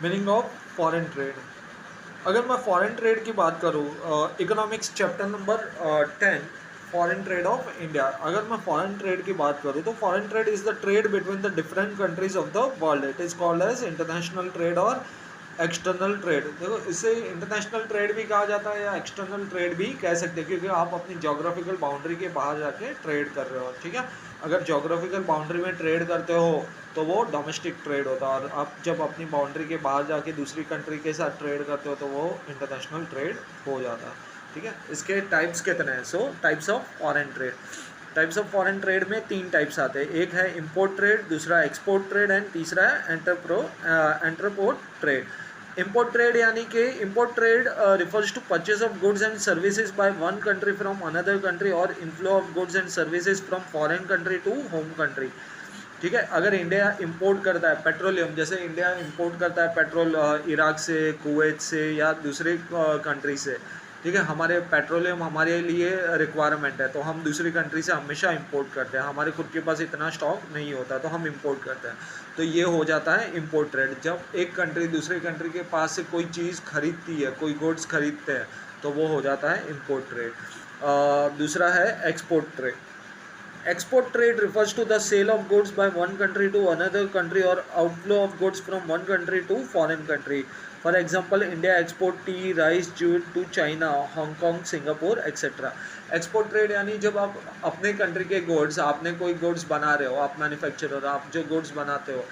Meaning of foreign trade. अगर मैं foreign trade की बात करूँ, economics chapter number 10, foreign trade of India. अगर मैं फॉरेन ट्रेड की बात करूँ तो foreign trade is the trade between the different countries of the world. It is called as international trade और एक्सटर्नल ट्रेड। देखो, इसे इंटरनेशनल ट्रेड भी कहा जाता है या एक्सटर्नल ट्रेड भी कह सकते हैं, क्योंकि आप अपनी जोग्राफिकल बाउंड्री के बाहर जाके ट्रेड कर रहे हो। ठीक है, अगर जोग्राफिकल बाउंड्री में ट्रेड करते हो तो वो डोमेस्टिक ट्रेड होता है, और आप जब अपनी बाउंड्री के बाहर जाके दूसरी कंट्री के साथ ट्रेड करते हो तो वो इंटरनेशनल ट्रेड हो जाता है। ठीक है, इसके टाइप्स कितने हैं? सो types of foreign trade. Types of foreign trade में 3 टाइप्स आते हैं। एक है इंपोर्ट ट्रेड, दूसरा एक्सपोर्ट ट्रेड एंड तीसरा है एंटरपोर्ट ट्रेड। import trade यानी कि import trade refers to purchase of goods and services by one country from another country or inflow of goods and services from foreign country to home country। ठीक है, अगर India import करता है petroleum, जैसे India import करता है petrol Iraq से, Kuwait से या दूसरी कंट्री से। ठीक है, हमारे पेट्रोलियम हमारे लिए रिक्वायरमेंट है तो हम दूसरी कंट्री से हमेशा इंपोर्ट करते हैं। हमारे खुद के पास इतना स्टॉक नहीं होता तो हम इंपोर्ट करते हैं। तो ये हो जाता है इंपोर्ट ट्रेड। जब एक कंट्री दूसरी कंट्री के पास से कोई चीज़ खरीदती है, कोई गुड्स खरीदते हैं, तो वो हो जाता है इंपोर्ट ट्रेड। दूसरा है export trade. Export trade refers to the sale of goods by one country to another country or outflow of goods from one country to foreign country. For example, India export tea, rice, jute to China, Hong Kong, Singapore, etc. Export trade यानी जब आप अपने country के goods, आपने कोई goods बना रहे हो, आप मैन्युफैक्चरर, आप जो गुड्स बनाते हो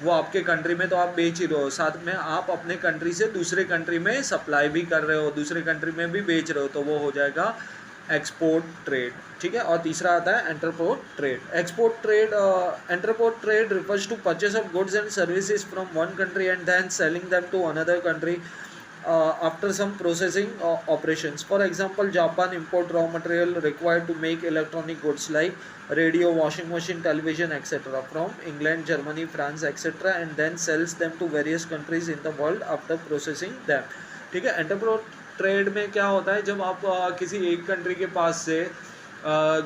वो आपके कंट्री में तो आप बेच ही रहे हो, साथ में आप अपने कंट्री से दूसरे कंट्री में सप्लाई भी कर रहे हो, दूसरे कंट्री में भी बेच रहे हो, तो वो हो जाएगा एक्सपोर्ट ट्रेड। ठीक है, और तीसरा आता है entrepot trade. Export trade, entrepot trade refers to purchase of goods and services from one country and then selling them to another country after some processing operations. For example, Japan import raw material required to make electronic goods like radio, washing machine, television, etc. from England, Germany, France, etc. and then sells them to various countries in the world after processing them. ठीक है, एंटरप्रोट trade में क्या होता है, जब आप किसी एक कंट्री के पास से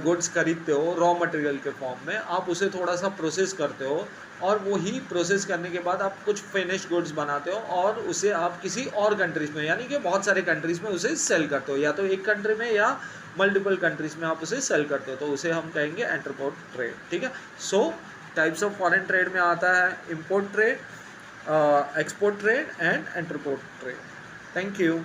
गुड्स खरीदते हो रॉ मटेरियल के फॉर्म में, आप उसे थोड़ा सा प्रोसेस करते हो और वही प्रोसेस करने के बाद आप कुछ फिनिश गुड्स बनाते हो और उसे आप किसी और कंट्रीज़ में, यानी कि बहुत सारे कंट्रीज़ में उसे सेल करते हो, या तो एक कंट्री में या मल्टीपल कंट्रीज़ में आप उसे सेल करते हो, तो उसे हम कहेंगे एंटरपोर्ट ट्रेड। ठीक है, so types of foreign trade में आता है import trade, export trade and entrepot trade. Thank you.